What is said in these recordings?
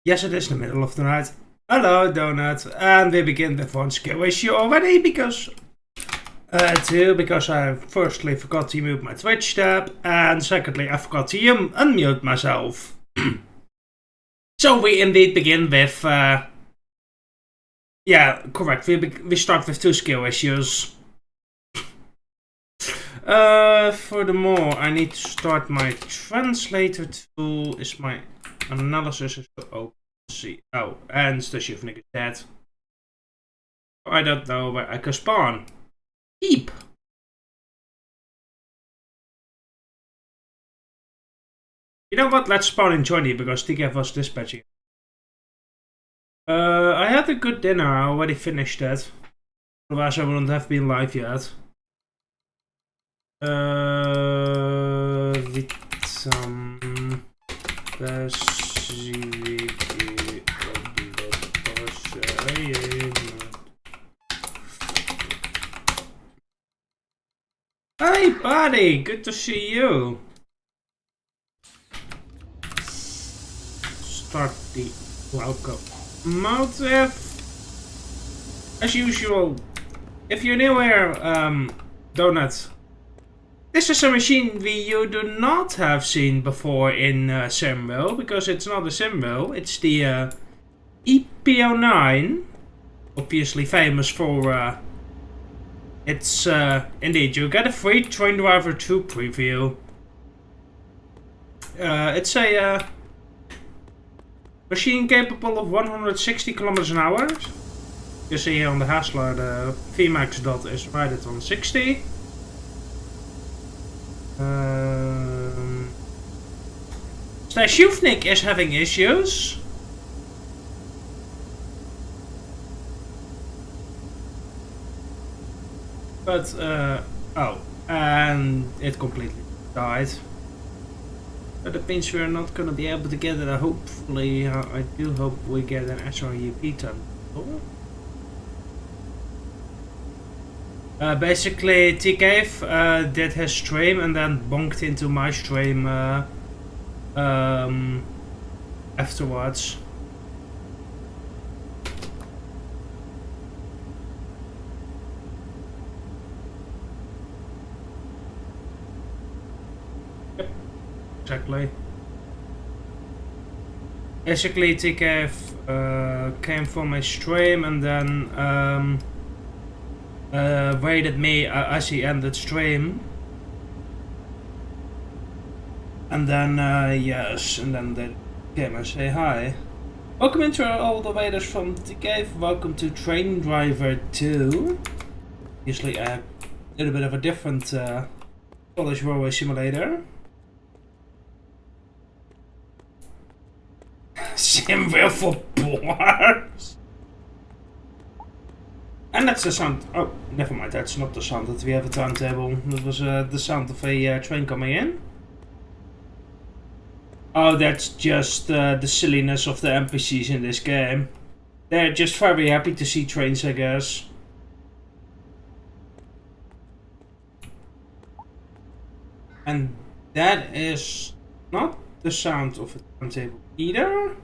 Yes, it is the middle of the night. Hello, Donut. And we begin with one skill issue already because I firstly forgot to mute my Twitch tab, and secondly I forgot to unmute myself. So we indeed begin with yeah, correct. We start with two skill issues. Furthermore, I need to start my translator tool. Is my analysis is open? See. Oh, and the Shivnik is dead. I don't know where I can spawn. Keep. You know what? Let's spawn in Johnny because TKF was dispatching. I had a good dinner. I already finished that. Otherwise, I wouldn't have been live yet. Witam Hey buddy, good to see you. Start the locomotive. As usual, if you're new here, Donut, this is a machine you do not have seen before in Simville, because it's not a Simville, it's the PL1, obviously famous for it's indeed, you get a free Train Driver 2 preview. It's a machine capable of 160 kilometers an hour. You see here on the Hassler, the Vmax dot is right at 160. Shuvnik is having issues. But, oh, and it completely died. But that means we're not gonna be able to get it. Hopefully, I do hope we get an SRUP time. Basically, TKF did his stream and then bonked into my stream afterwards. Yep, exactly. Basically, TKF came from my stream and then waited me as he ended stream, and then yes, and then they came and say hi. Welcome into all the waiters from TK. Welcome to Train Driver 2. Usually a little bit of a different college railway simulator. Simville for boars. And that's the sound. Oh, never mind. That's not the sound that we have a timetable. That was the sound of a train coming in. Oh, that's just the silliness of the NPCs in this game. They're just very happy to see trains, I guess. And that is not the sound of a timetable either.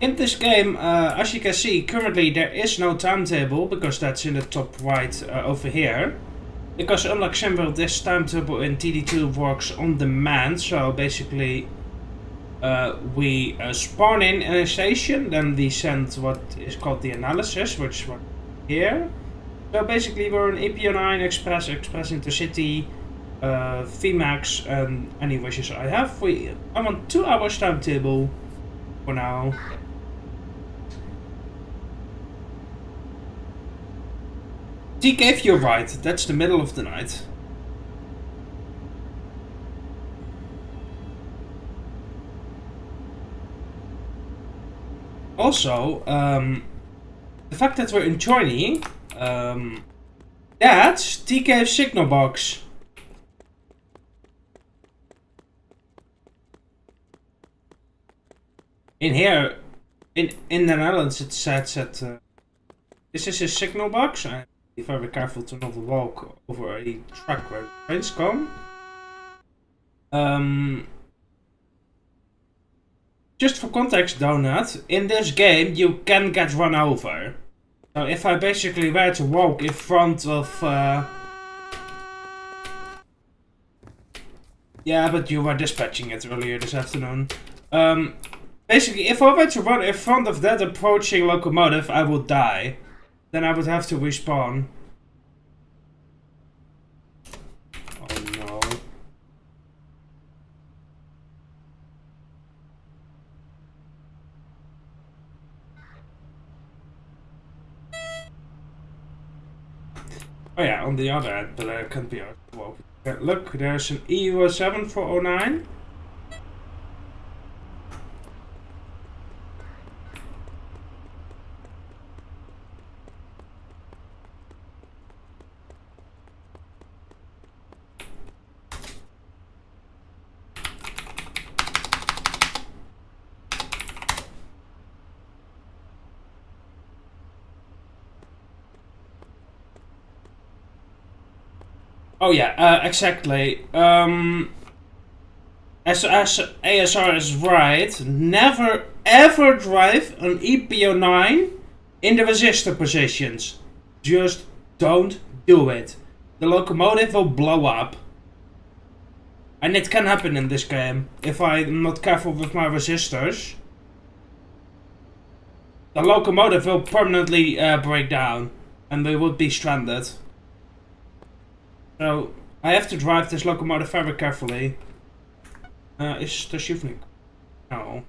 In this game, as you can see, currently there is no timetable, because that's in the top right over here. Because unlike Simville, this timetable in TD2 works on demand, so basically we spawn in a station, then we send what is called the analysis, which is right here. So basically we're an AP09, Express Intercity, Vmax, and any wishes I have. I'm on 2 hours timetable for now. TK, if you're right, that's the middle of the night. Also, the fact that we're in Chorny, that's TK's signal box. In here, in the Netherlands, it says that this is his signal box. be very careful to not walk over a track where trains come. Just for context, Donut, in this game you can get run over. So if I basically were to walk in front of... Yeah, but you were dispatching it earlier this afternoon. Basically, if I were to run in front of that approaching locomotive, I would die. Then I would have to respawn. Oh no. Oh yeah, on the other end, but I can't be out. Look, there's an EU 7409. Oh yeah, exactly. As ASR is right, never ever drive an EPO9 in the resistor positions. Just don't do it. The locomotive will blow up. And it can happen in this game, if I'm not careful with my resistors. The locomotive will permanently break down, and we would be stranded. So, I have to drive this locomotive very carefully. Is the shifting? No.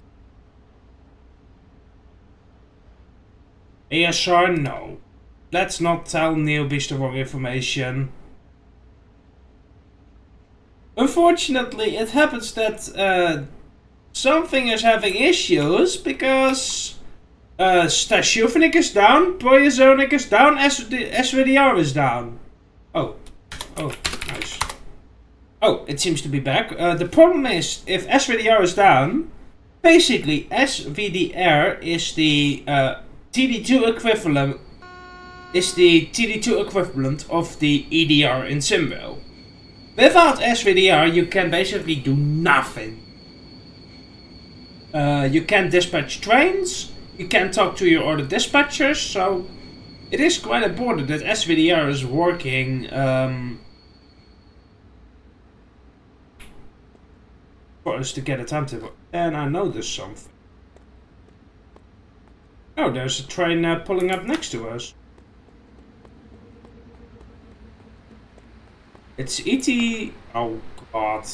ASR? No. Let's not tell newbies the wrong information. Unfortunately, it happens that something is having issues because Stashufnik is down, Poyazonic is down, SVDR is down. Oh. Oh, nice. Oh, it seems to be back. The problem is, if SVDR is down, basically SVDR is the TD2 equivalent. Is the TD2 equivalent of the EDR in Simbo. Without SVDR, you can basically do nothing. You can't dispatch trains. You can't talk to your other dispatchers. So it is quite important that SVDR is working. For us to get a timetable. And I noticed something. Oh, there's a train pulling up next to us. It's ET... Oh god.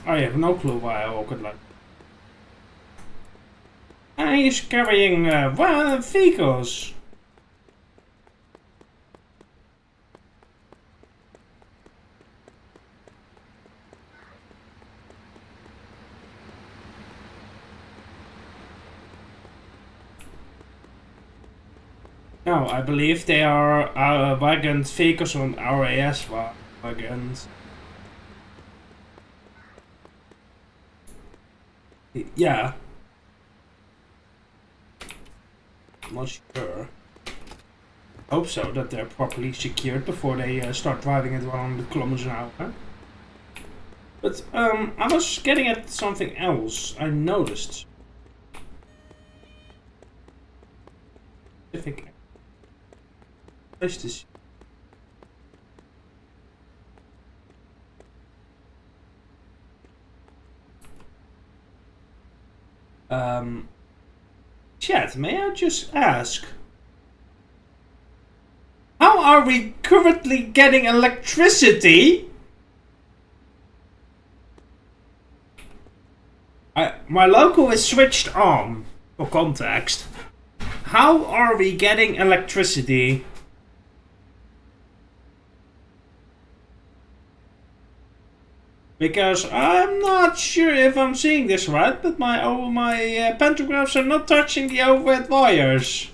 I have no clue why I walk it like. And he's carrying vehicles. No, I believe they are wagons, vehicles on RAS wagons. Yeah. I'm not sure. Hope so, that they're properly secured before they start driving at 100 kilometers an hour. But I was getting at something else. I noticed. Specific. This. Chat, may I just ask, how are we currently getting electricity? My local is switched on, for context. How are we getting electricity? Because I'm not sure if I'm seeing this right, but my pantographs are not touching the overhead wires.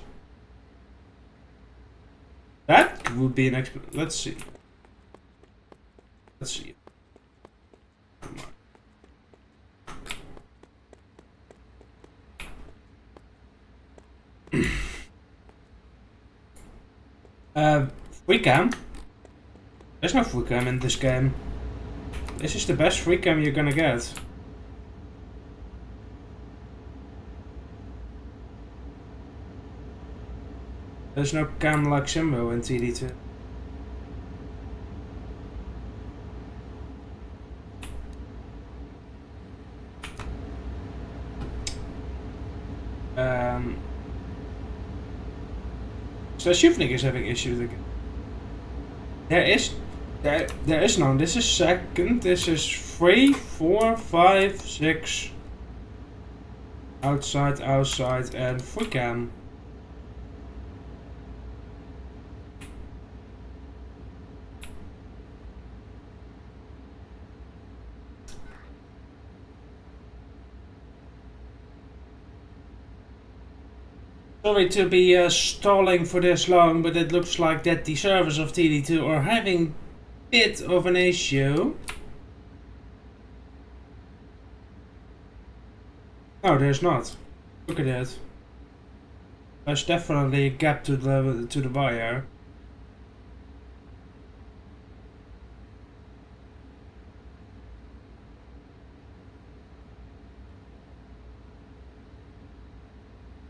That would be an explanation. Let's see. Let's see. Free cam? There's no free cam in this game. This is the best free cam you're gonna get. There's no cam like Simbo in TD2. So Shivnik is having issues again. There is none. This is second. This is 3, 4, 5, 6. Outside, and free cam. Sorry to be stalling for this long, but it looks like that the servers of TD2 are having a bit of an issue. No, there's not. Look at it. There's definitely a gap to the wire.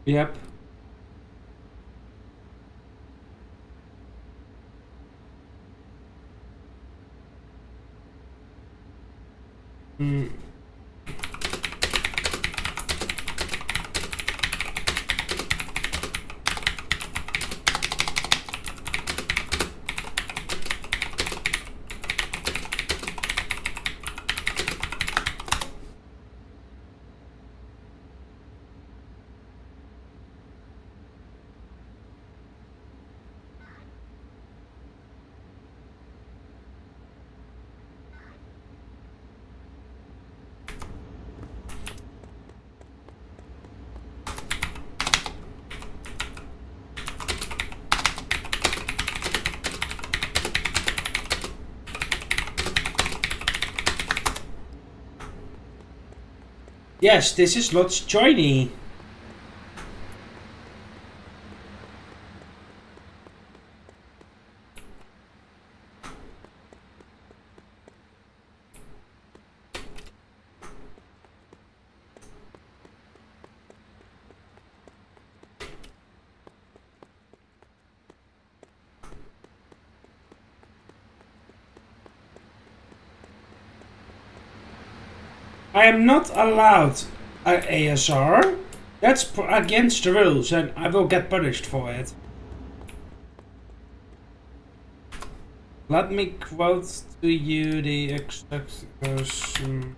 Yep. Yes, this is lots joiny. I am not allowed an ASR. That's against the rules and I will get punished for it. Let me quote to you the exact version.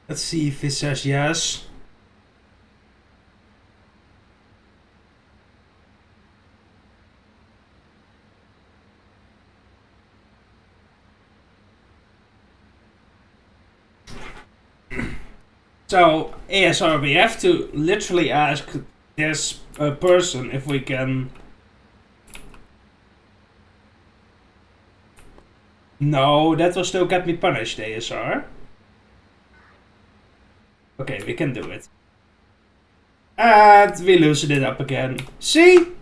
Let's see if it says yes. So, ASR, we have to literally ask this person if we can No, that will still get me punished, ASR. Okay, we can do it. And we loosen it up again. See?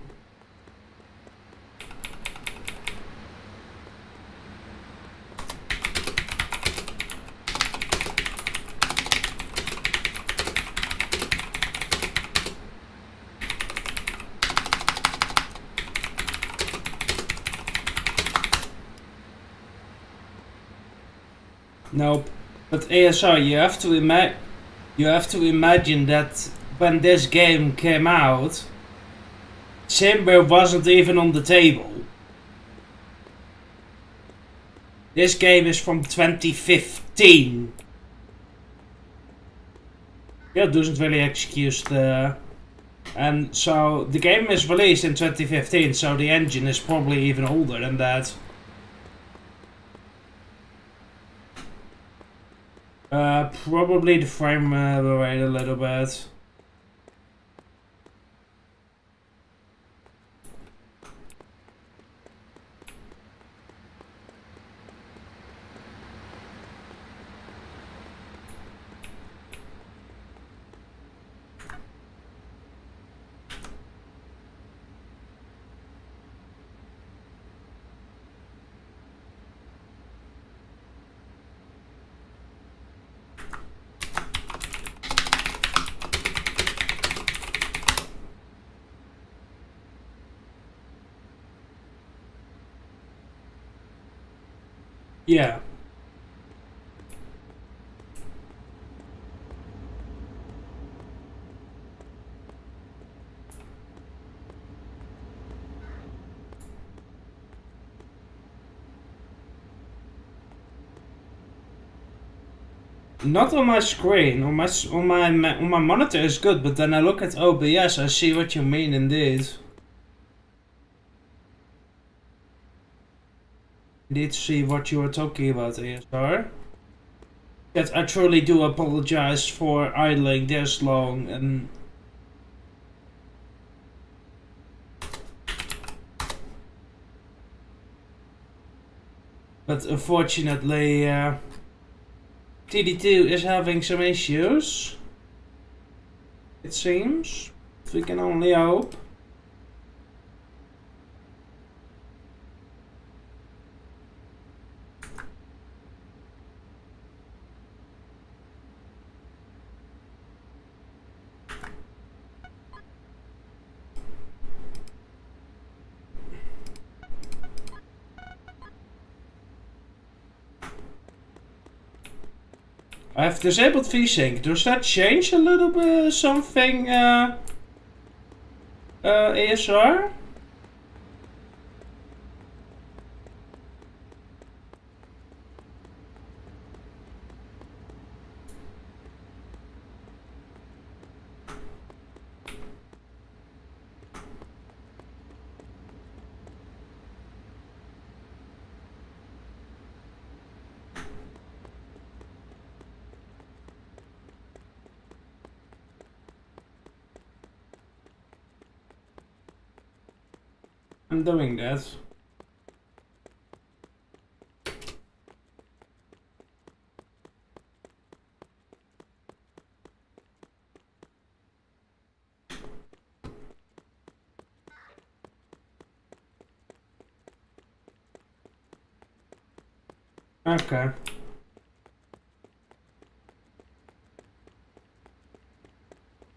Nope. But ASR, you have to imagine that when this game came out, Timber wasn't even on the table. This game is from 2015. Yeah, doesn't really excuse the... And so the game is released in 2015, so the engine is probably even older than that. Probably the frame rate a little bit. Yeah. Not on my screen. On my monitor is good, but then I look at OBS. I see what you mean, indeed. Indeed, see what you are talking about, ASR. Yes, I truly do apologize for idling this long and. But unfortunately, TD2 is having some issues. It seems. We can only hope. I have disabled VSync. Does that change a little bit something, ASR? I'm doing that. Okay.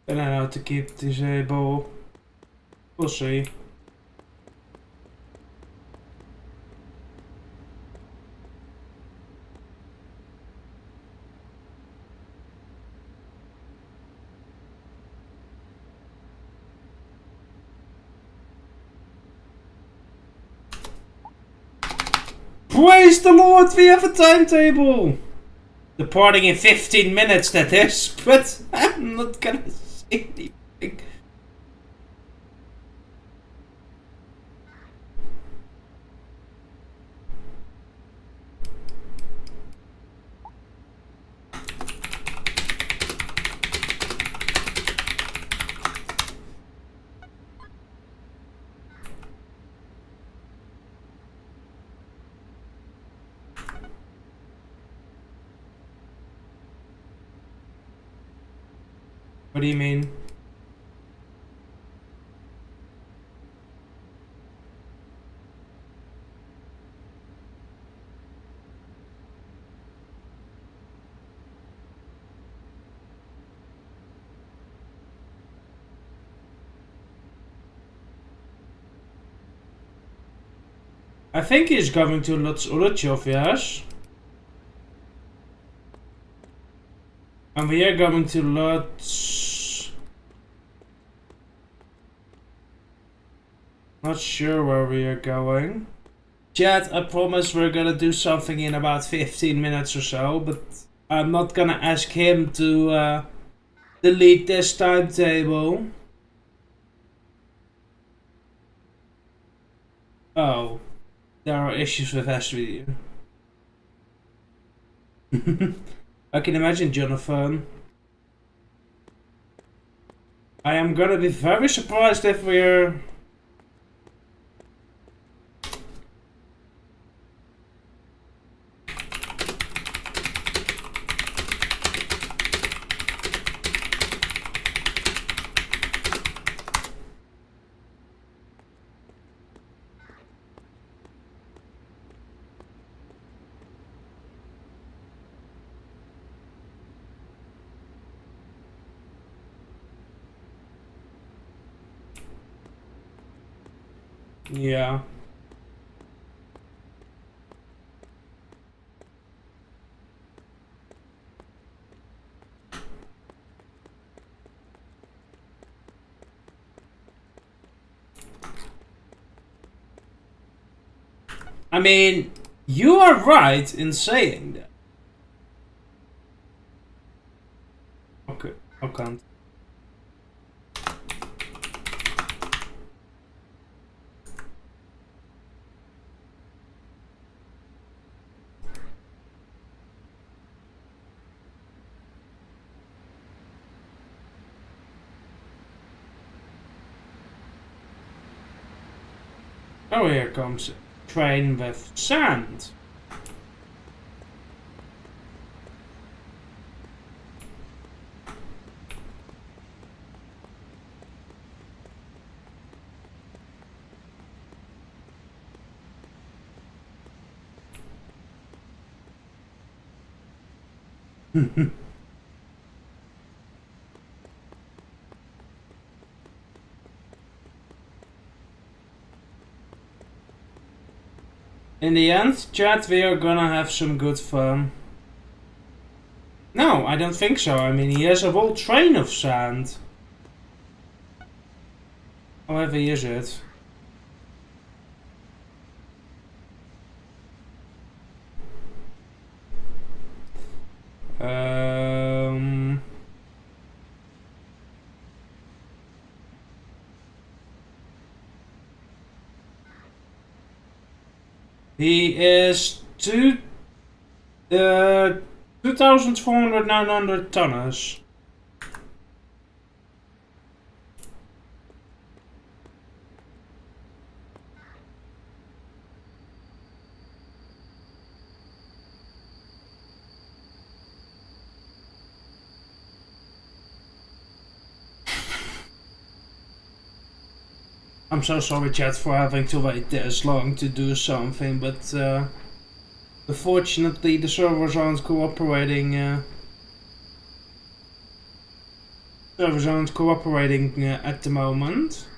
Then I know to keep disable. We'll see. Praise the Lord, we have a timetable! Departing in 15 minutes, that is, but I'm not gonna say anything. What do you mean? I think he's going to Lutsov, yes. And we are going to Lutz. Not sure where we are going. Chat, I promise we're gonna do something in about 15 minutes or so, but I'm not gonna ask him to delete this timetable. Oh, there are issues with SVU. I can imagine, Jonathan. I am gonna be very surprised if we're... Yeah. I mean, you are right in saying that. Okay, I can't. Oh, here comes a train with sand. In the end, chat, we are gonna have some good fun. No, I don't think so. I mean, he has a whole train of sand. How heavy is it? He is 2,400 tons. I'm so sorry, chat, for having to wait this long to do something, but unfortunately the servers aren't cooperating. Servers aren't cooperating at the moment.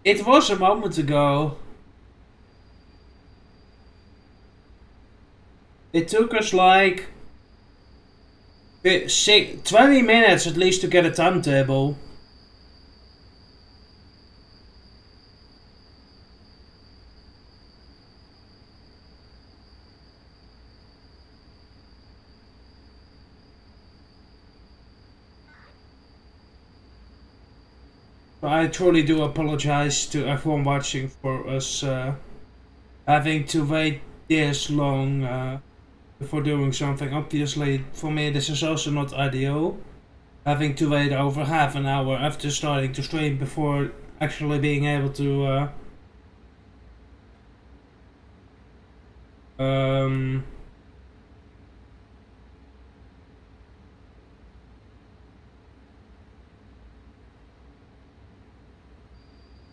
It was a moment ago. It took us like 20 minutes at least to get a timetable. I truly do apologize to everyone watching for us having to wait this long before doing something. Obviously, for me this is also not ideal. Having to wait over half an hour after starting to stream before actually being able to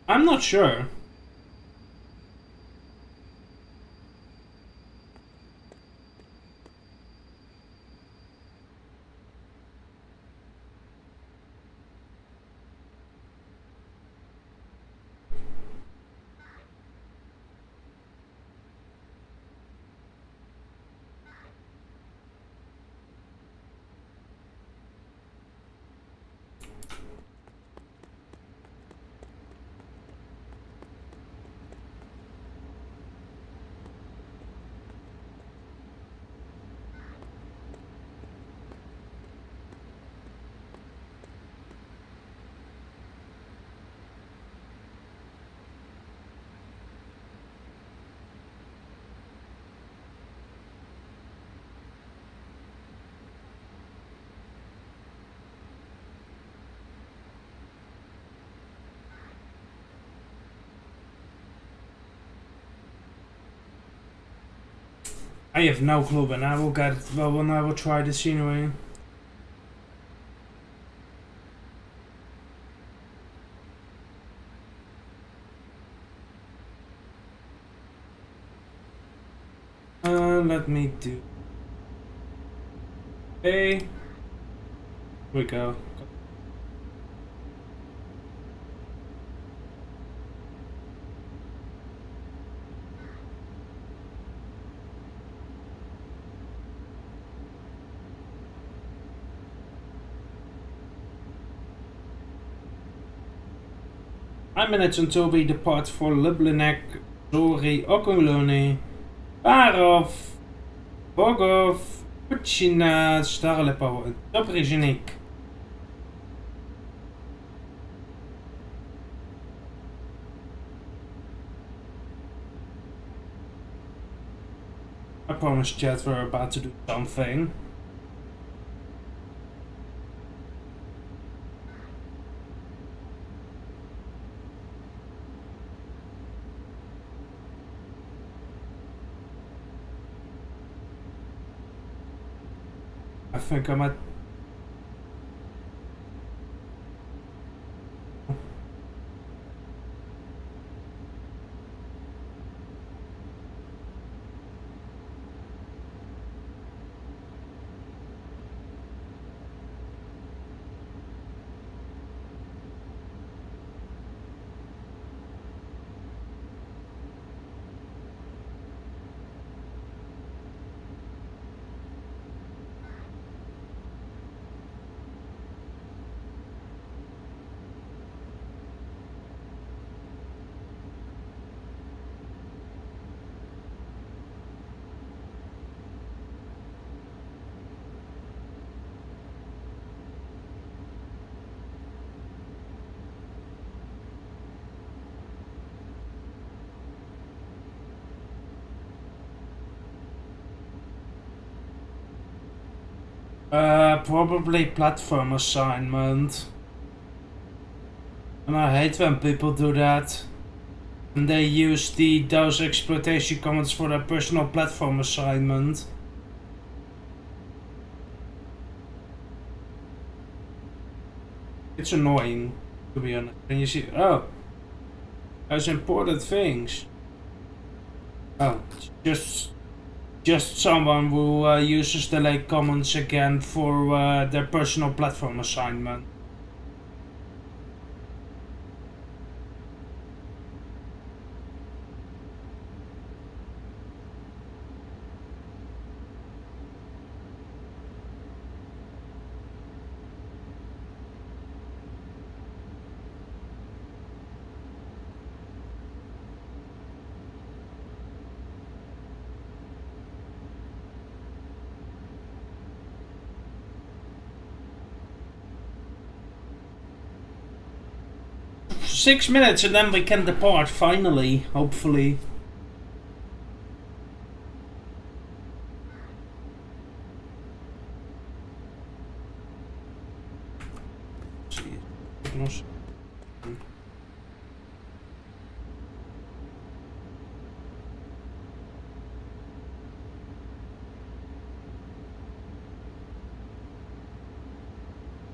I'm not sure. I have no clue when I will get it. Well, when I will try the scenery. Let me do. Hey. Here we go. Minutes until we depart for Lublinek, Zori, Okuloni, Parov, Bogov, Puchina, Starlepo, and Dobrzynik. I promised chat we're about to do something. I think I might. Probably platform assignment. And I hate when people do that. And they use those exploitation comments for their personal platform assignment. It's annoying, to be honest. And you see, oh, those important things. Oh, just someone who uses the late comments again for their personal platform assignment. Six minutes and then we can depart finally, hopefully.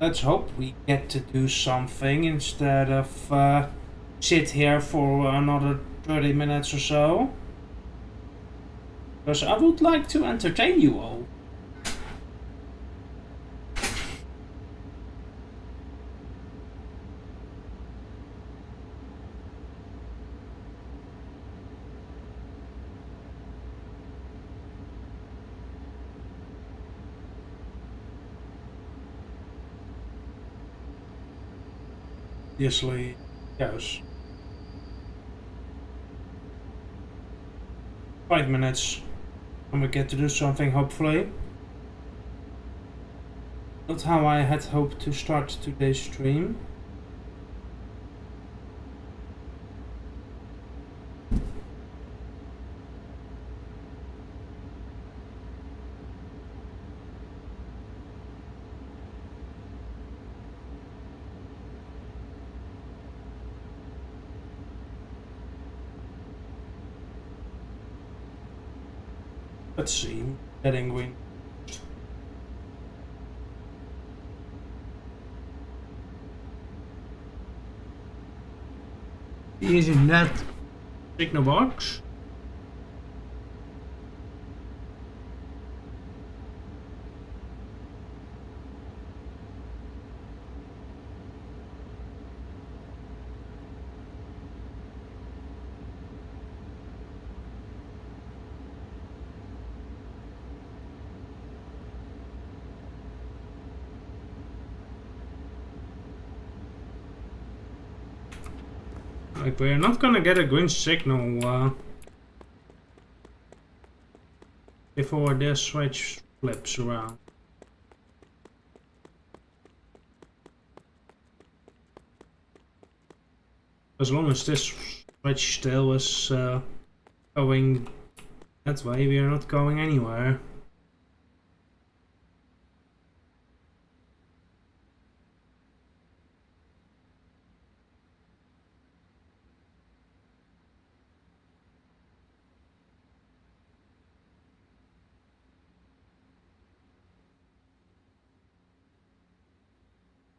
Let's hope we get to do something instead of sit here for another 30 minutes or so. Because I would like to entertain you all. Obviously, yes. 5 minutes and we get to do something, hopefully. Not how I had hoped to start today's stream. Let's see. Getting wing. Using that signal box. Like, we're not gonna get a green signal before this switch flips around. As long as this switch still is going that way, we are not going anywhere.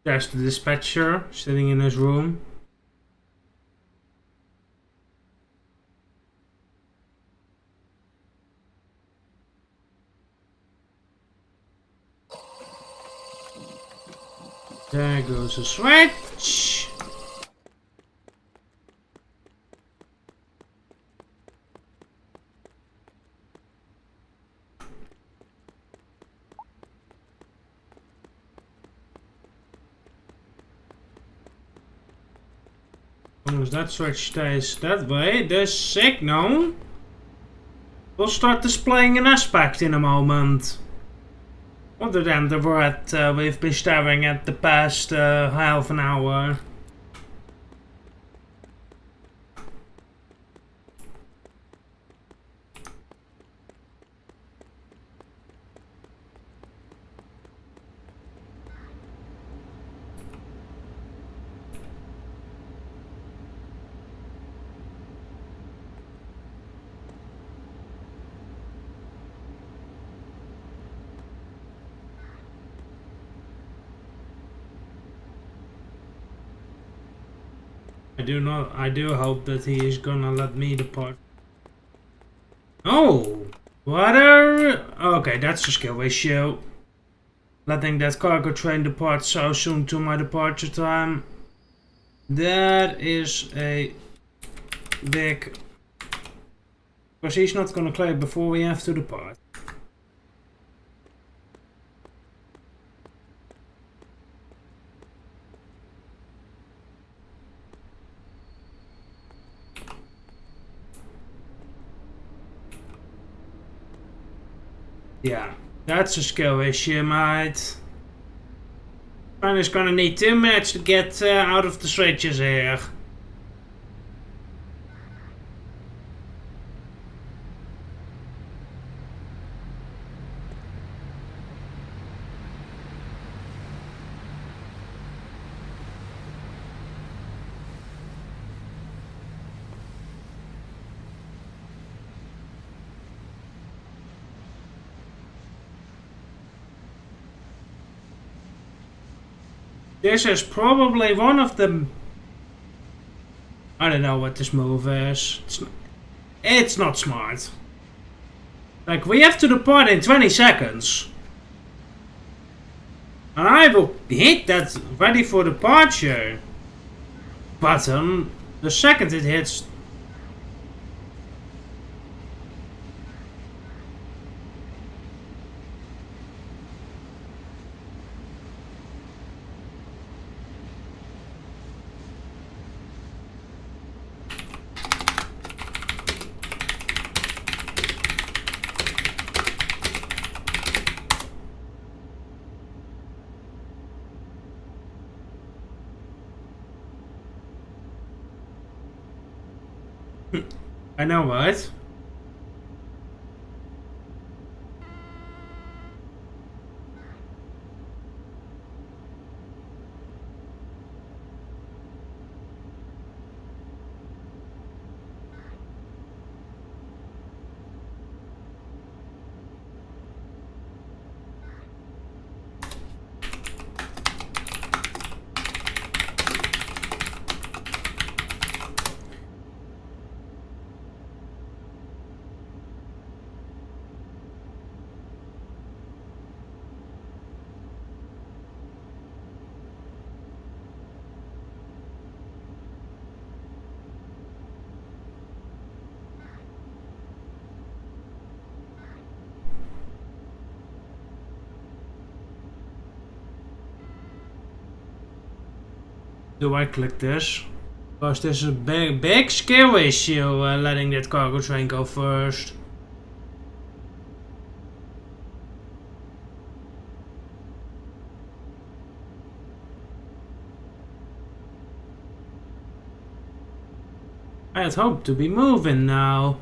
There's the dispatcher sitting in his room. There goes the switch. As long as that switch stays that way, the signal will start displaying an aspect in a moment. Other than the word we've been staring at the past half an hour. I do hope that he is gonna let me depart. Oh! What a... Okay, that's a skill issue. Letting that cargo train depart so soon to my departure time. That is a big... Because he's not gonna clear before we have to depart. Yeah, that's a skill issue, mate. Man is gonna need 2 minutes to get out of the switches here. This is probably one of the... I don't know what this move is. It's not smart. Like, we have to depart in 20 seconds. And I will hit that ready for departure button the second it hits. I know, right? Do I click this? Because there's a big skill issue letting that cargo train go first. I had hoped to be moving now.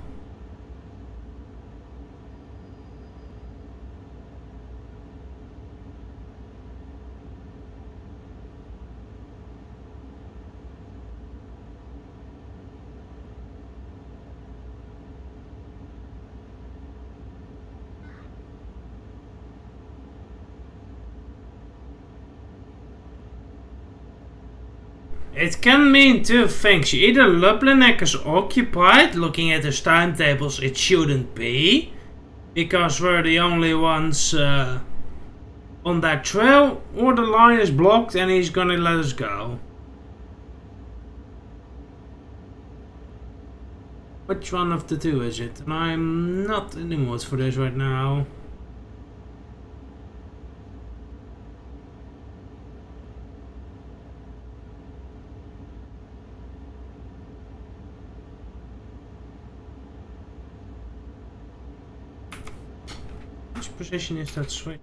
It can mean two things. Either Lublinek is occupied, looking at his timetables it shouldn't be, because we're the only ones on that trail, or the line is blocked and he's gonna let us go. Which one of the two is it? And I'm not in the mood for this right now. Which position is that swing?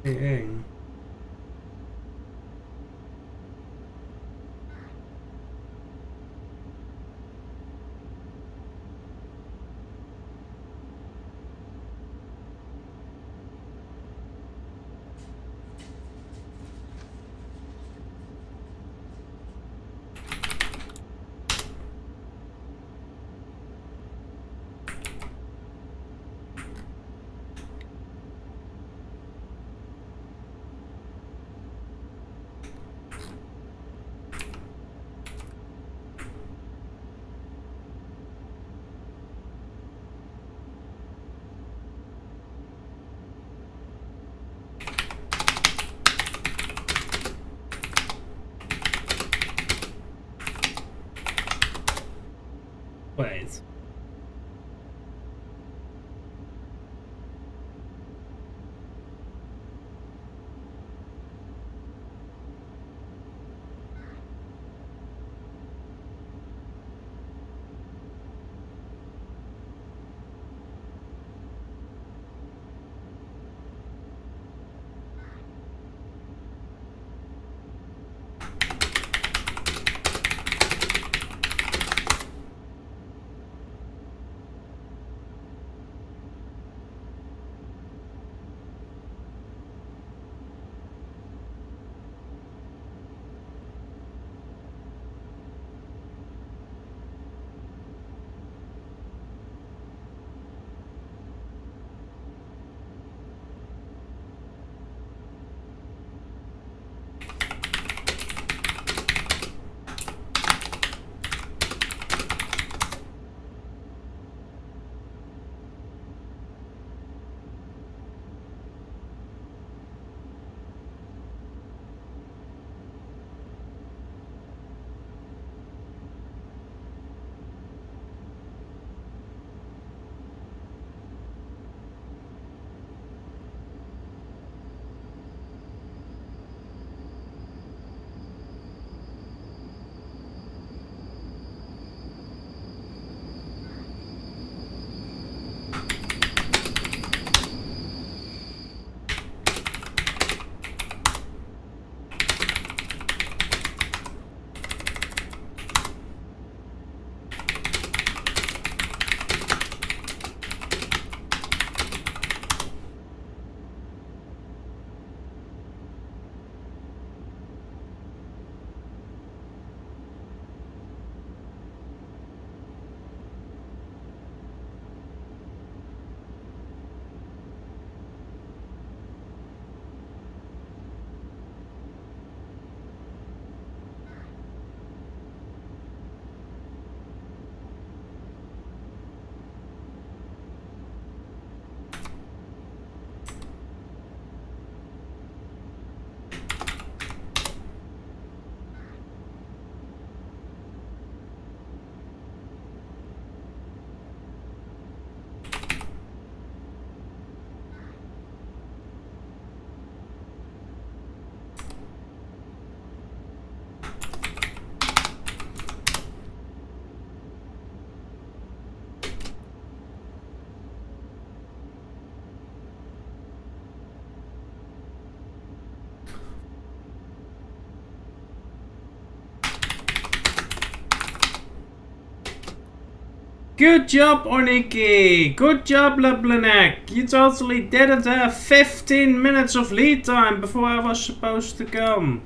Hey. Good job, Orniki. Good job, Leblanek. You totally didn't have 15 minutes of lead time before I was supposed to come.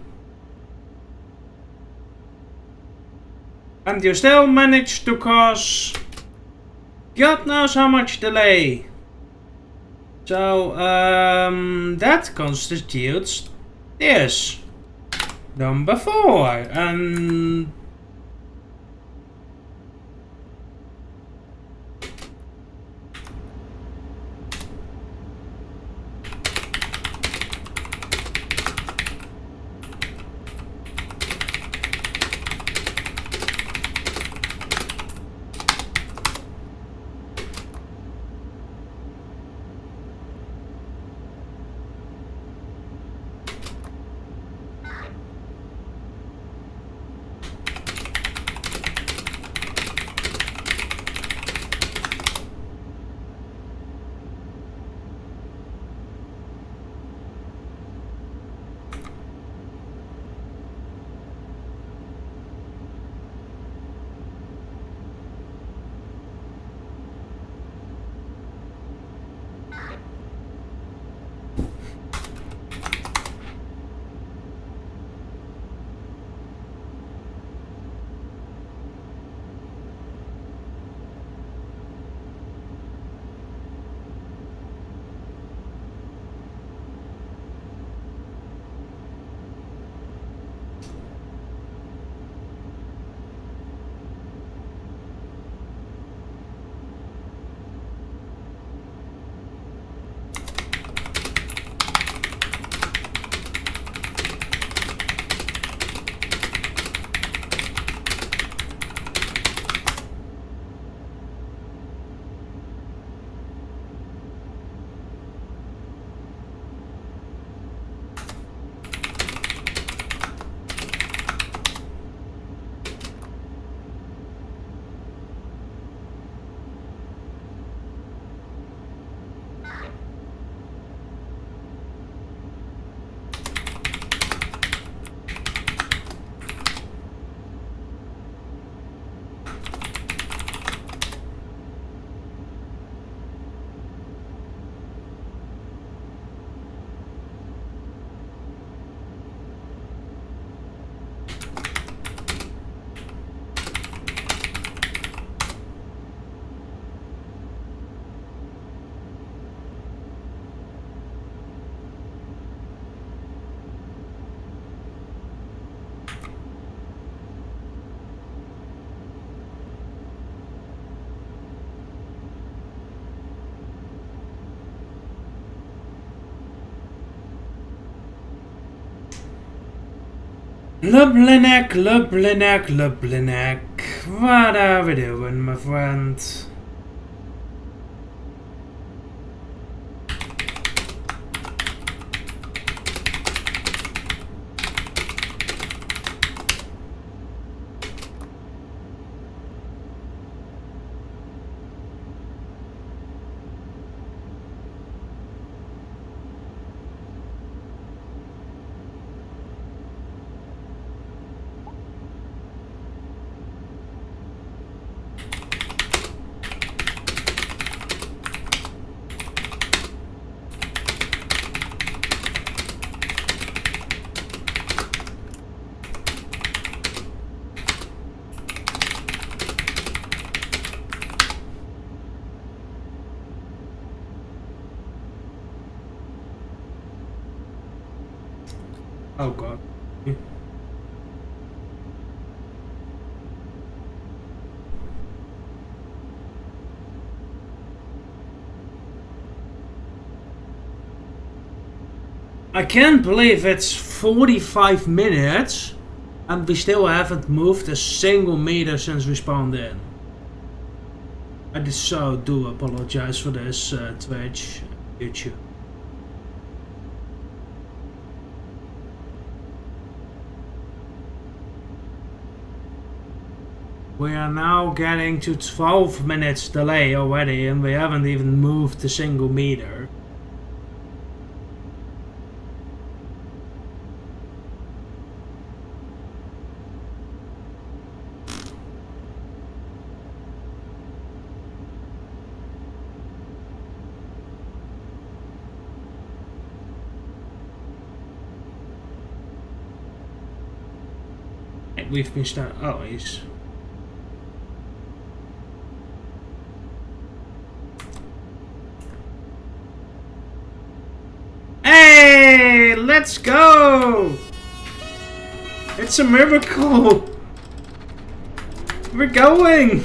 And you still managed to cause God knows how much delay. So, that constitutes this. Number 4. And Leblanek. What are we doing, my friend? Oh god. I can't believe it's 45 minutes and we still haven't moved a single meter since we spawned in. I do apologize for this, Twitch, YouTube. We are now getting to 12 minutes delay already and we haven't even moved a single meter. Right, we've been started. Oh, he's. Hey, let's go! It's a miracle! We're going!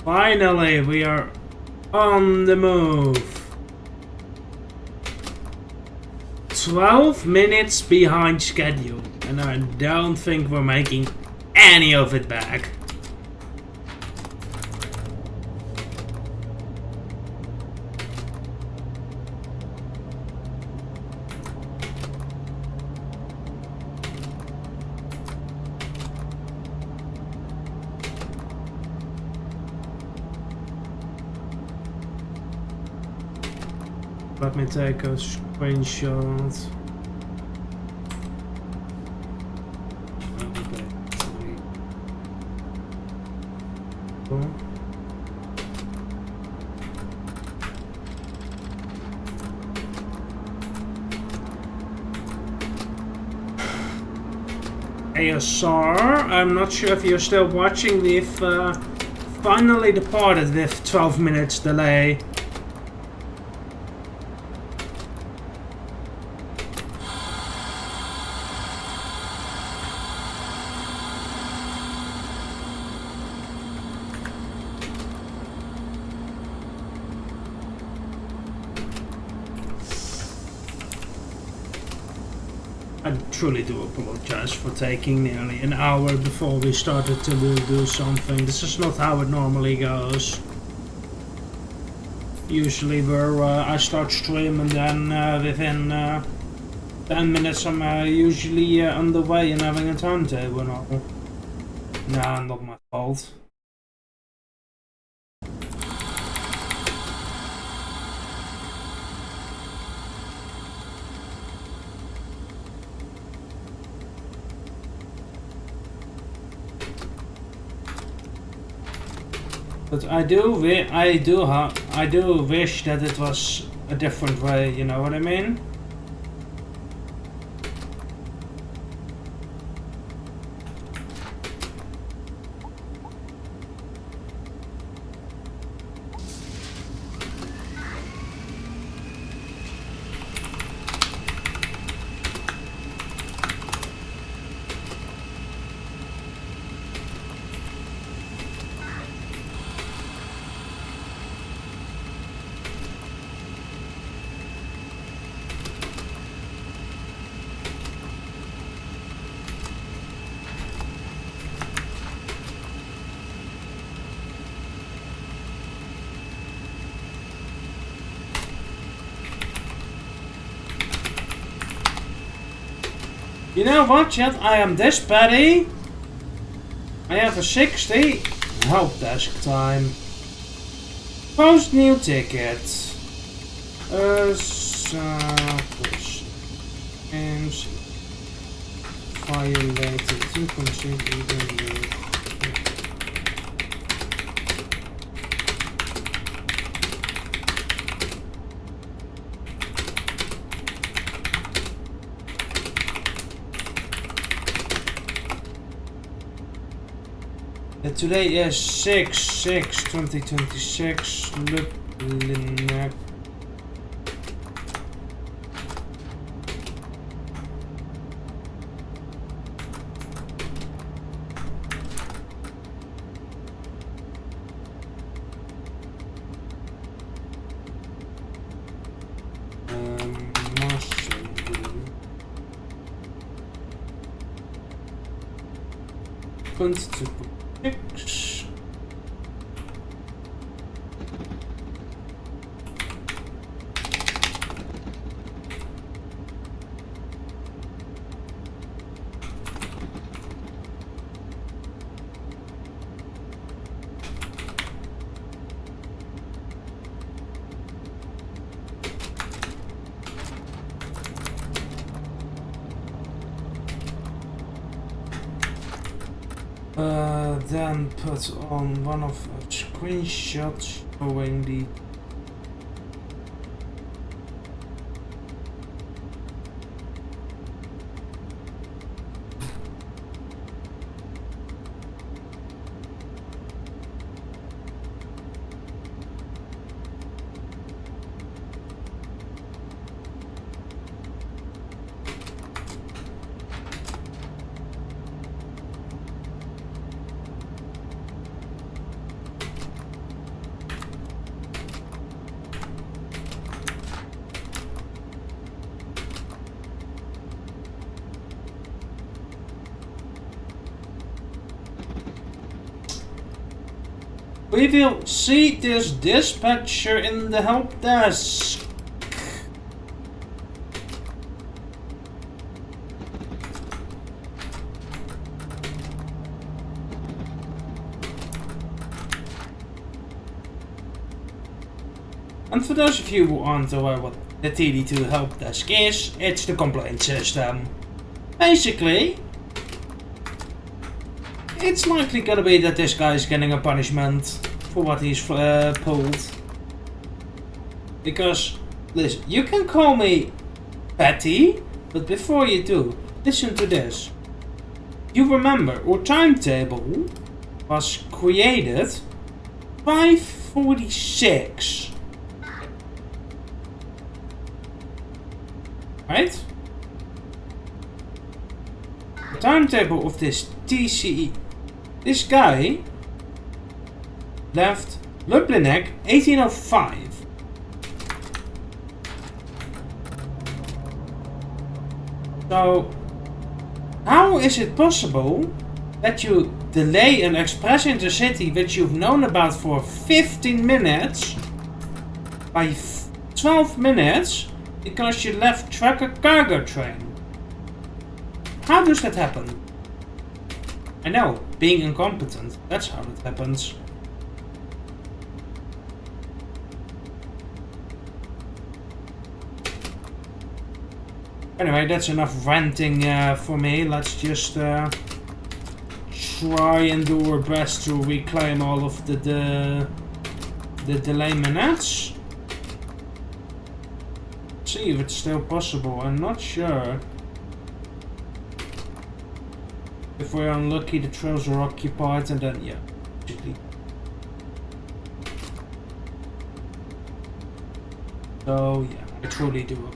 Finally, we are on the move. 12 minutes behind schedule, and I don't think we're making any of it back. Let me take a screenshot. ASR, I'm not sure if you're still watching. We've finally departed with 12 minutes delay. I truly do apologize for taking nearly an hour before we started to do something. This is not how it normally goes. Usually I start stream and then within 10 minutes I'm usually on the way and having a timetable and all. Nah, not my fault. But I do wish that it was a different way, you know what I mean? You know what, chat? I am this petty. I have a 60 help desk time. Post new ticket. And violated 2.6. Today is 6/6/2026. Look, Linek. Master. Then put on one of a screenshot showing the we will see this dispatcher in the help desk. And for those of you who aren't aware what the TD2 help desk is, it's the complaint system. Basically, it's likely gonna be that this guy is getting a punishment for what he's pulled. Because, listen, you can call me petty, but before you do, listen to this. You remember, our timetable was created 5:46. Right? The timetable of this TCE. This guy left Lublinek 1805. So, how is it possible that you delay an express intercity which you've known about for 15 minutes by 12 minutes because you left track a cargo train? How does that happen? I know, being incompetent, that's how it happens. Anyway, that's enough ranting for me. Let's just try and do our best to reclaim all of the delay minutes. See if it's still possible. I'm not sure. If we're unlucky, the trails are occupied, and then, yeah. So, yeah, I truly do.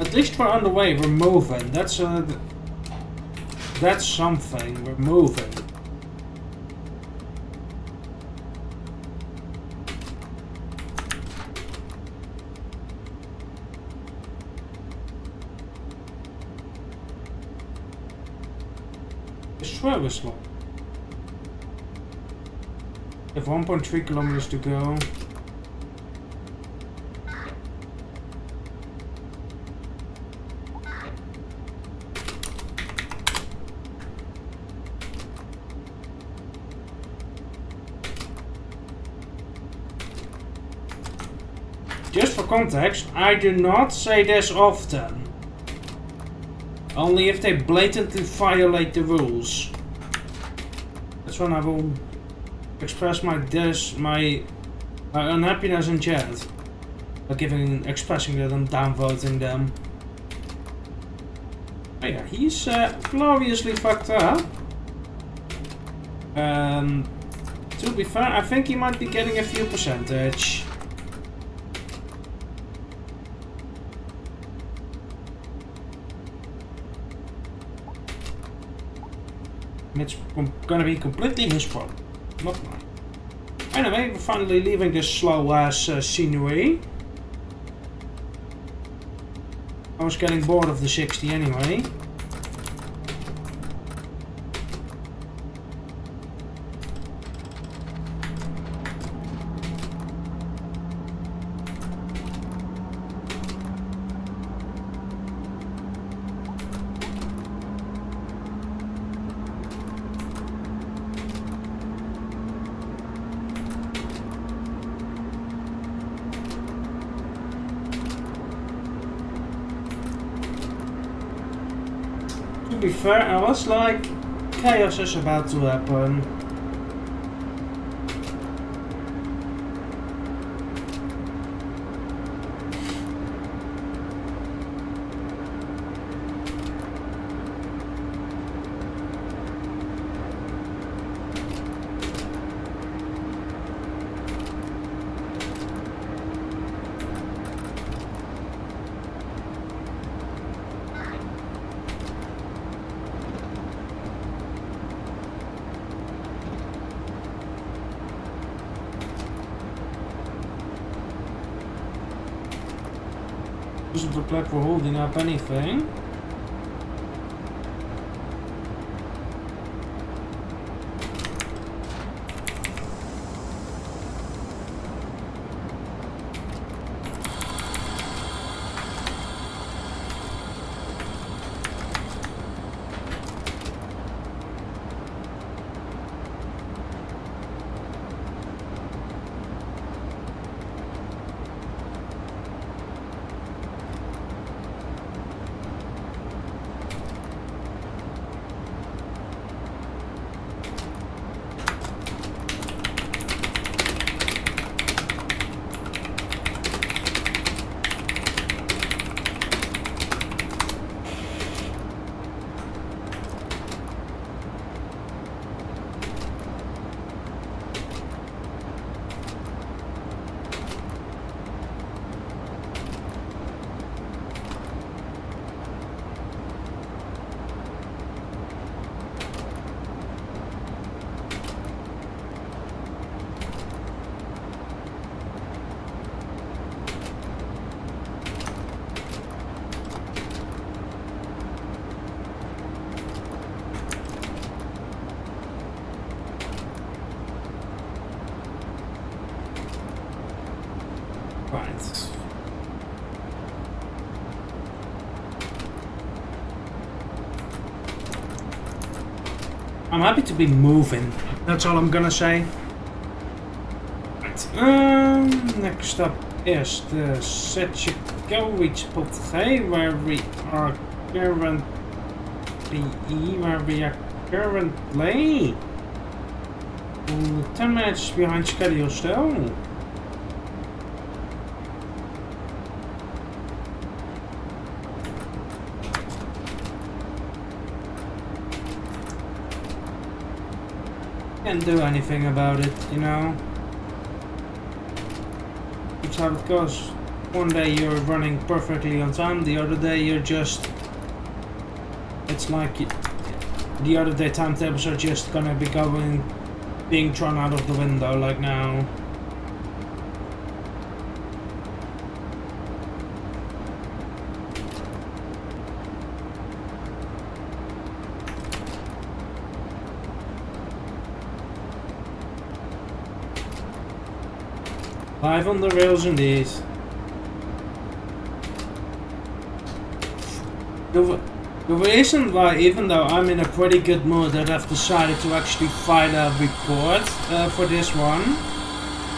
At least we're on the way, we're moving. That's something, we're moving. The trail is long. We have 1.3 kilometers to go. Just for context, I do not say this often. Only if they blatantly violate the rules. That's when I will express my unhappiness in chat. By expressing that I'm downvoting them. Oh yeah, he's gloriously fucked up. To be fair, I think he might be getting a few percentage. It's gonna be completely his problem, not mine. Anyway, we're finally leaving this slow ass scenery. I was getting bored of the 60 anyway. To be fair, I was like, chaos is about to happen. Doesn't look like we're holding up anything. Right. I'm happy to be moving. That's all I'm gonna say. Right. Next up is the Setchikowi Potgay, where we are currently 10 minutes behind schedule still. Can't do anything about it, you know. That's how it goes. One day you're running perfectly on time, the other day you're just... It's like the other day timetables are just gonna be being thrown out of the window like now. Live on the rails indeed. The reason why, even though I'm in a pretty good mood, that I've decided to actually file a report for this one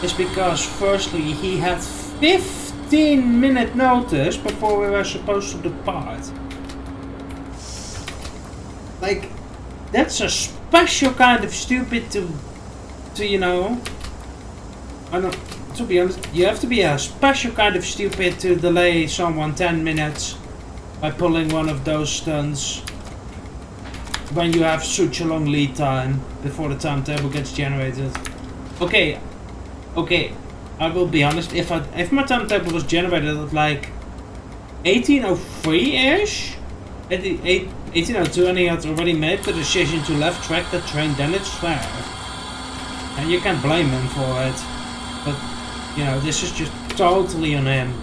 is because firstly he had 15-minute notice before we were supposed to depart. Like, that's a special kind of stupid to you know, to be honest, you have to be a special kind of stupid to delay someone 10 minutes by pulling one of those stunts when you have such a long lead time before the timetable gets generated. Okay, I will be honest, if my timetable was generated at like 1803-ish, at 1802, and he had already made the decision to left track the train, then it's fair. And you can't blame him for it. But, you know, this is just totally on him.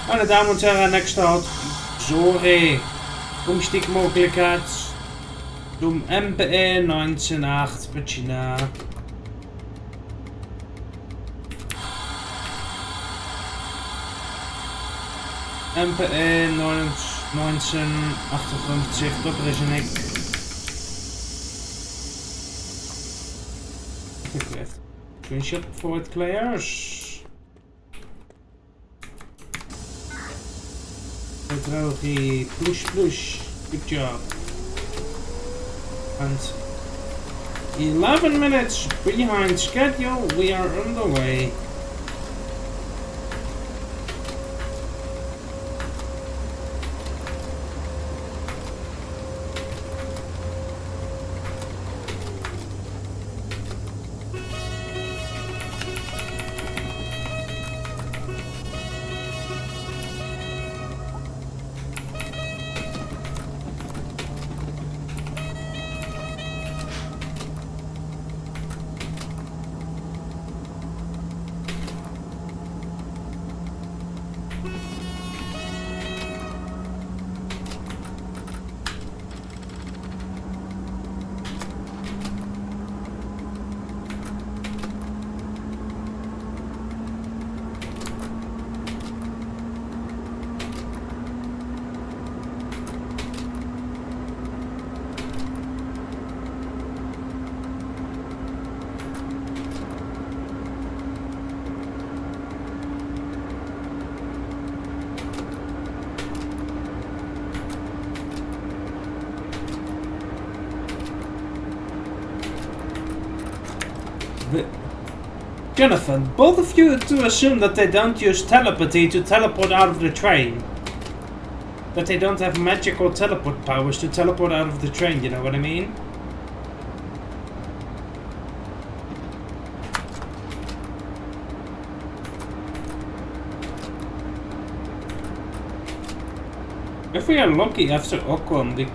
Meine Damen und Herren, next out. Sorry. Umstiegmogelijkheid. Zum MPE 19.8 Pagina. MPE 1958, dat is een ik. Screenshot for it clears. Drogie, push push, good job. And 11 minutes behind schedule, we are on the way. Jonathan, both of you to assume that they don't use telepathy to teleport out of the train. That they don't have magical teleport powers to teleport out of the train, you know what I mean? If we are lucky after Ocon, we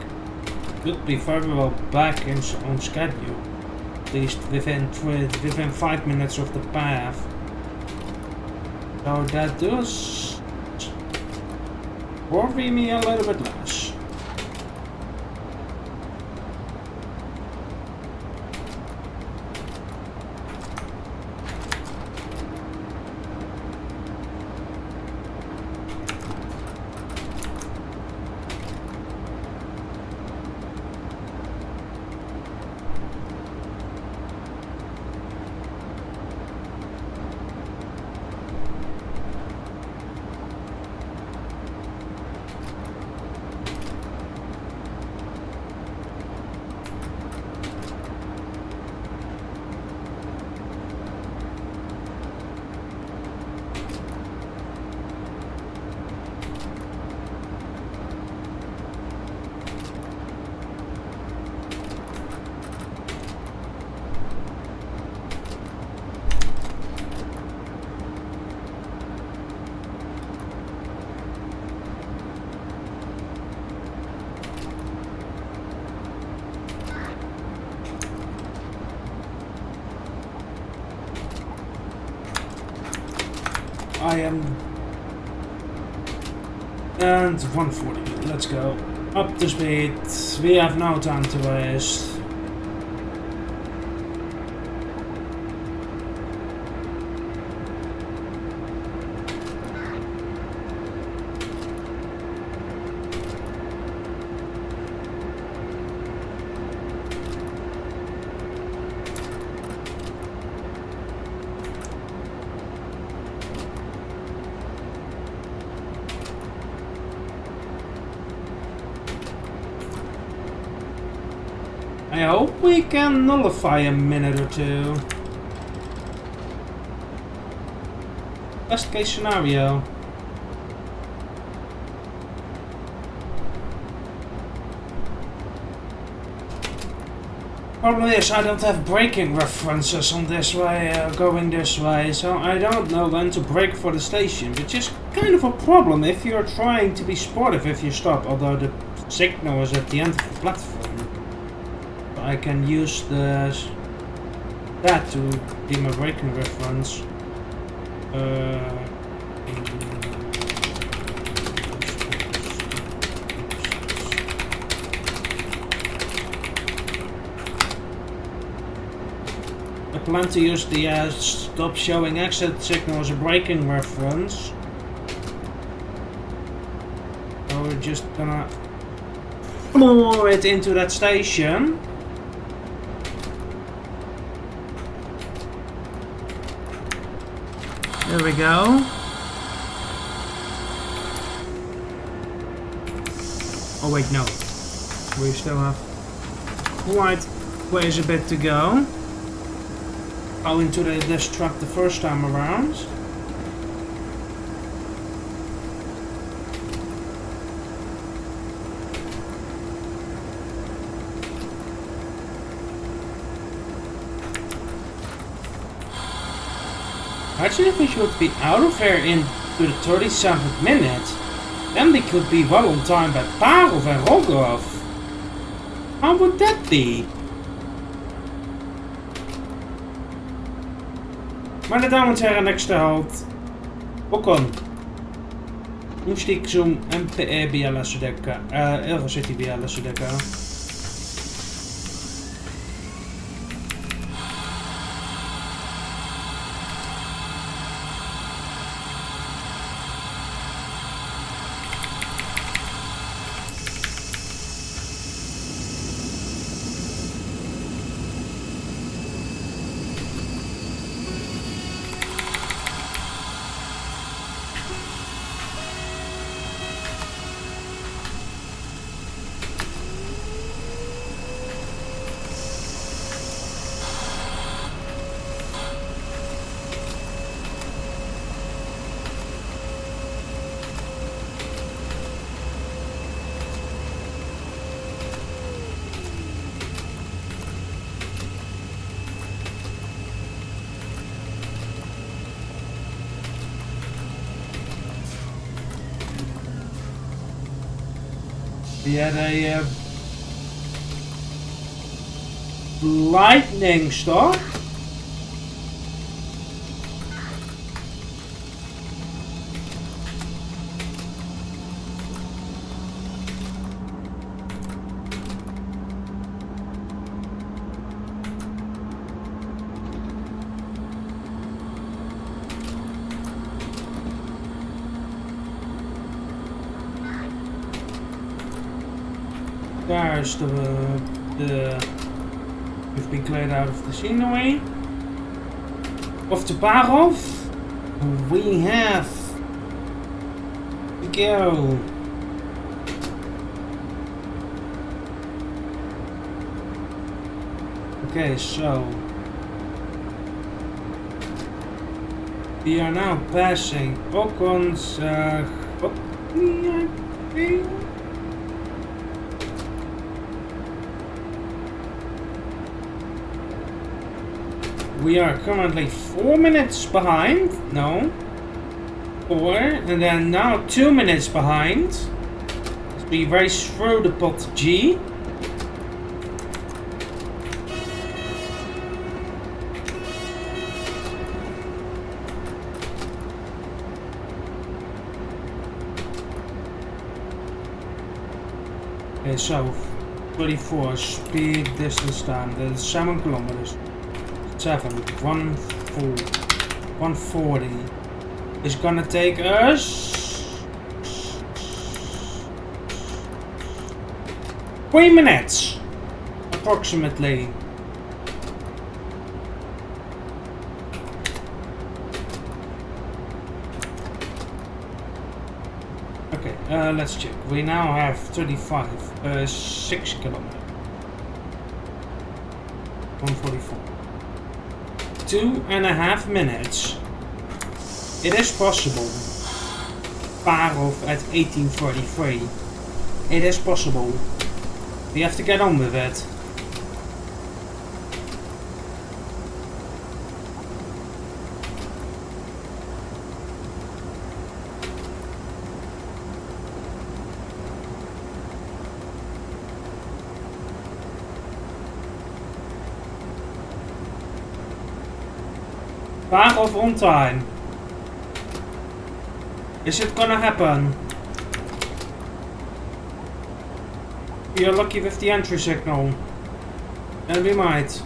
could be very well back on schedule. At least within 5 minutes of the path. So that does worry me a little bit less. I am... And 140, let's go. Up to speed, we have no time to waste. I hope we can nullify a minute or two. Best case scenario. Problem is, I don't have braking references on this way, going this way, so I don't know when to brake for the station, which is kind of a problem if you're trying to be sportive if you stop, although the signal is at the end of the platform. I can use that to be my braking reference. plan to use the stop showing exit signal as a braking reference. So we're just gonna blow it into that station. There we go. Oh wait, no. We still have quite ways a bit to go. Oh, into this truck the first time around. Actually, if we should be out of here into the 37th minute, then we could be well on time bij Parov en Rogov. How would that be? Meine Damen und Herren, nächster Halt. Ocon. Umstieg zum MPE Biala Sudeca. Intercity Biala Sudeca. We had a lightning storm. There's we've been cleared out of the scenery. Off to Parov. We have to go. Okay, so we are now passing Ocon's we are currently 4 minutes behind. No. 4. And then now 2 minutes behind. As we race through the pot G. Okay, so 34 speed distance time. That is 7 kilometers. 140 is gonna take us 3 minutes approximately. Okay, let's check. We now have 6 kilometers. 144. 2.5 minutes. It is possible. Parov at 1843. It is possible. We have to get on with it. Parov on time. Is it gonna happen? We are lucky with the entry signal. And we might.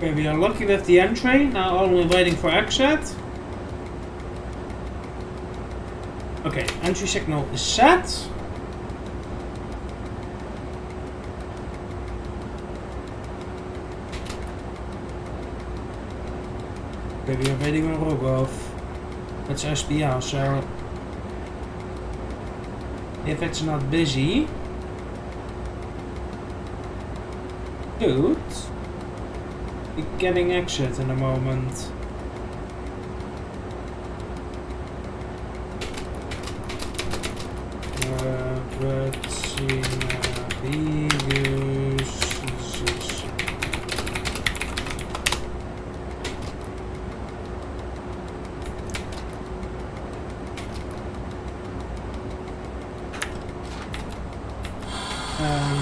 Okay, we are lucky with the entry, now only waiting for exit. Okay, entry signal is set. Okay, we are waiting on Rogov. That's SPL, so if it's not busy, good. We're getting exit in a moment.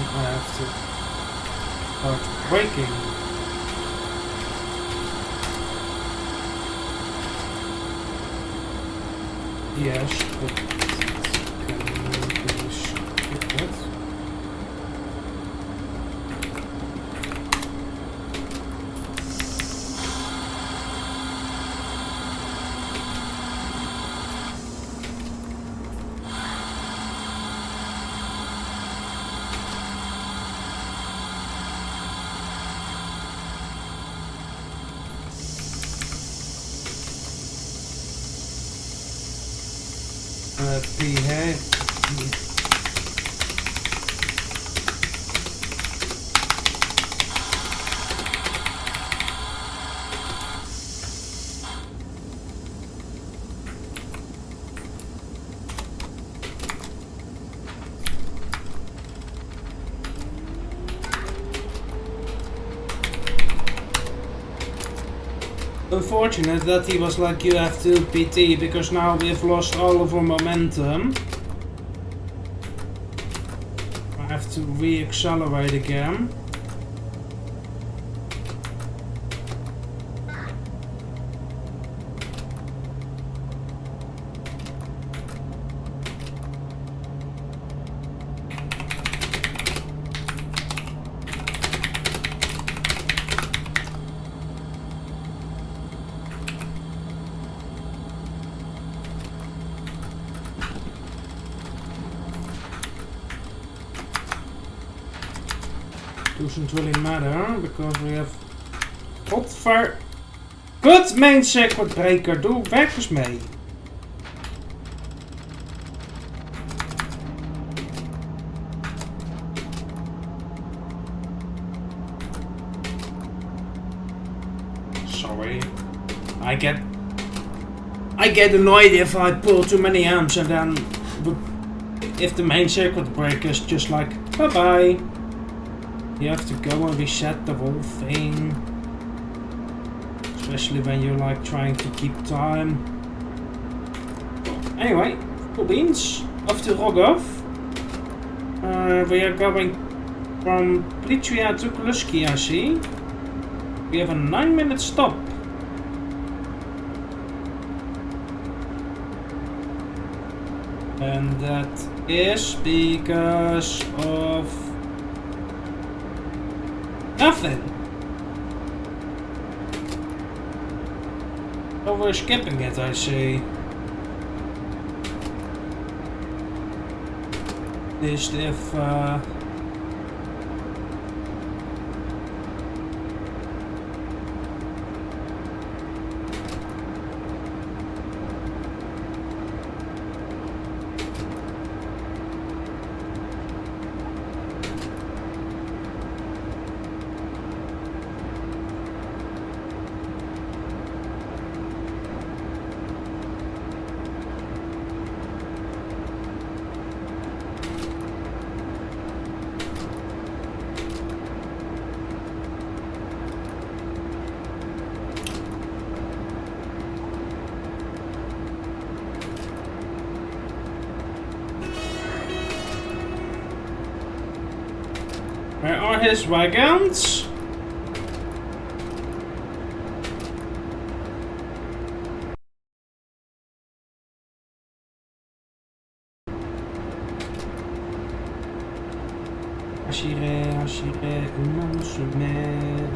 I have to start braking. Yes, but can we skip that? Hey. Unfortunate that he was like, you have to PT, because now we've lost all of our momentum. I have to re-accelerate again. Doesn't really matter because we have Godver... Kut main circuit breaker, doe weg eens mee. Sorry. I get annoyed if I pull too many amps and then if the main circuit breaker is just like bye bye. You have to go and reset the whole thing. Especially when you're like trying to keep time. Anyway, cool beans. Off to Rogov. We are going from Pripyat to Kluski, I see. We have a 9-minute stop. And that is because of nothing. So we're skipping it, I see. This if where are his wagons? Assuré, non se met.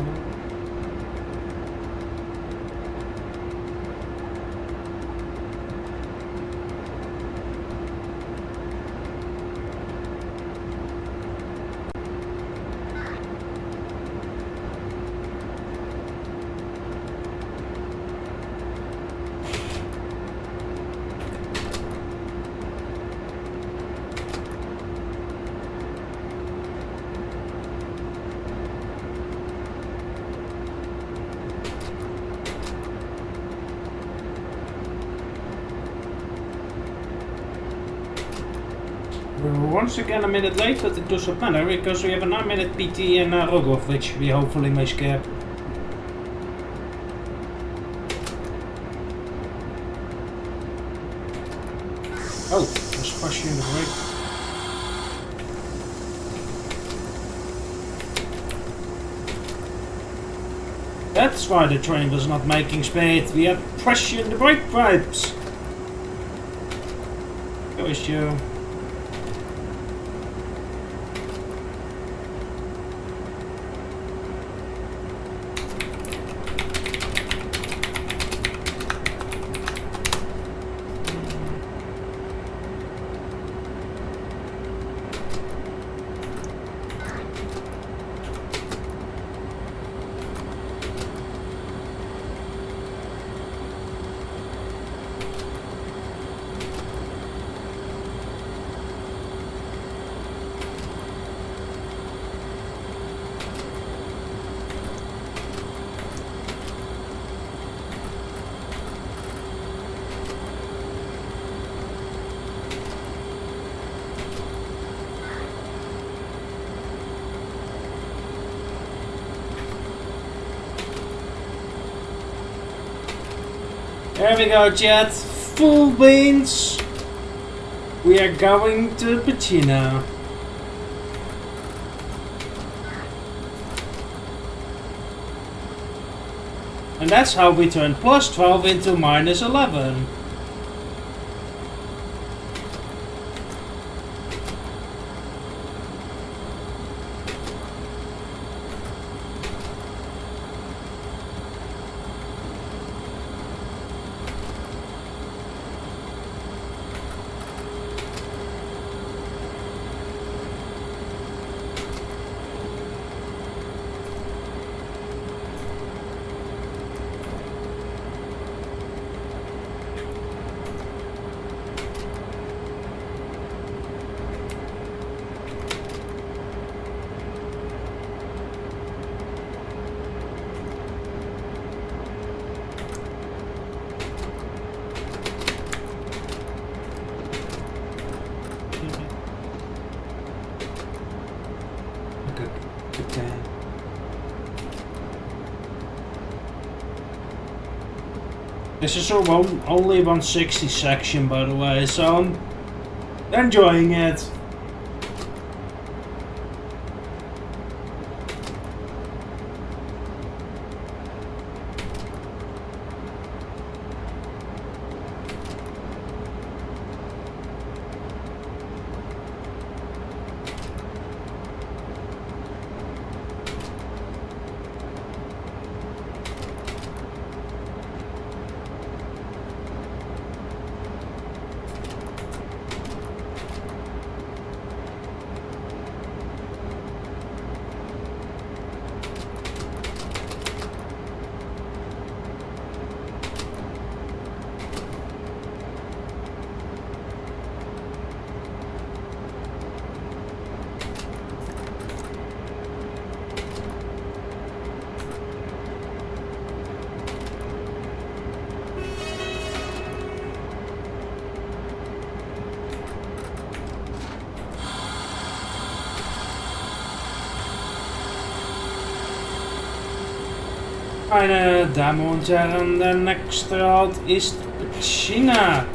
We're once again a minute late, but it doesn't matter because we have a 9-minute PT in Rogov, which we hopefully may skip. Oh, just pushing the brake. That's why the train was not making speed. We had pressure in the brake pipes. Go issue. There we go, Jet. Full beans. We are going to Pacino. And that's how we turn plus 12 into minus 11. Okay. This is only 160 section, by the way, so I'm enjoying it. Meine Damen und Herren, der nächste Ort ist China.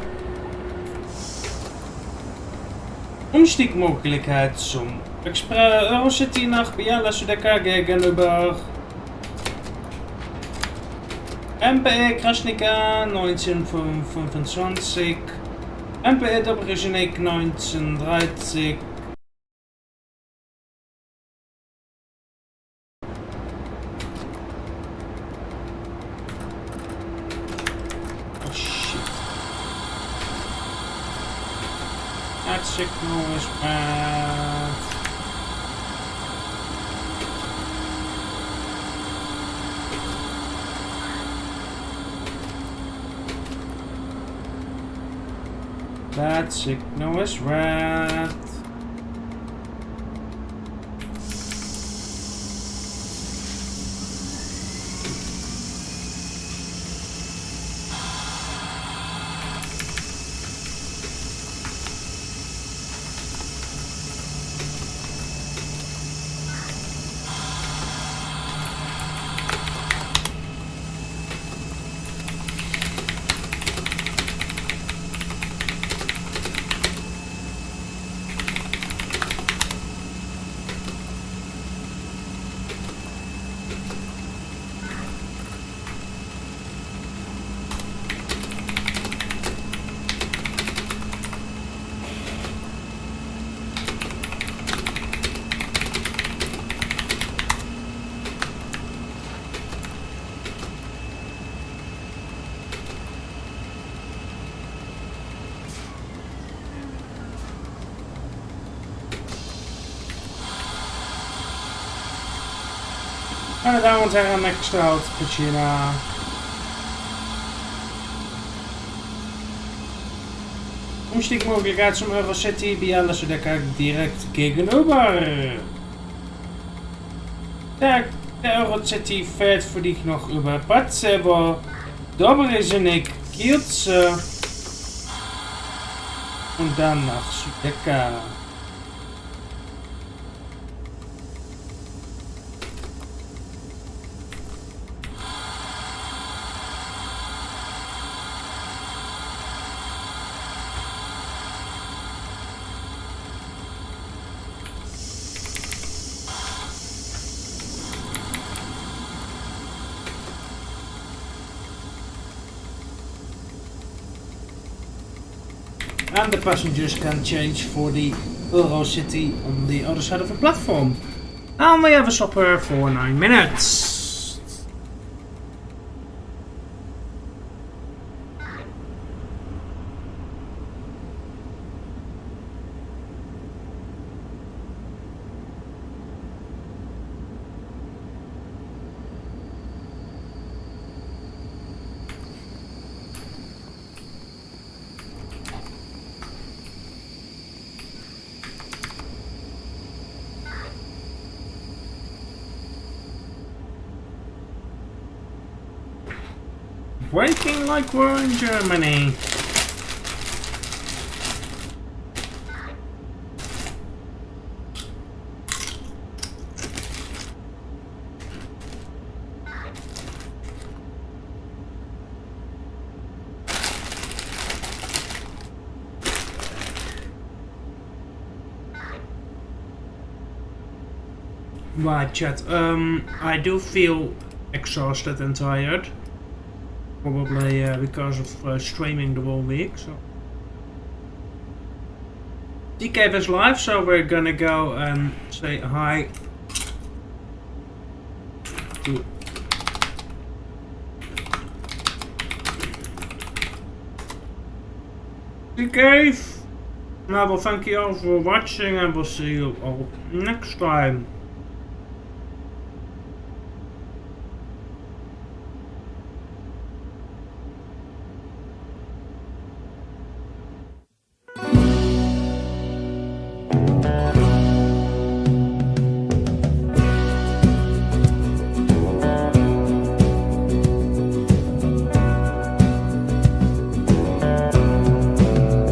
Umstiegmöglichkeit zum Eurocity nach Biala-Sudeka gegenüber MPE Krasnica 1925, MPE Dobroženik 1930. That signal is bad. That signal is red. Meine Damen und Herren, next out, Pacina. Umstiegmöglichkeit zum Intercity, Bialas-Decker direkt gegenüber. Der Intercity fährt für dich noch über Patsevo, Dobrezenik, Kielce und dann nach Sudeca. And the passengers can change for the Intercity on the other side of the platform. And we have a stopper for 9 minutes. Braking like we're in Germany. Right, chat. I do feel exhausted and tired. Probably because of streaming the whole week. So DK is live, so we're gonna go and say hi to DK. Now, well, thank you all for watching, and we'll see you all next time.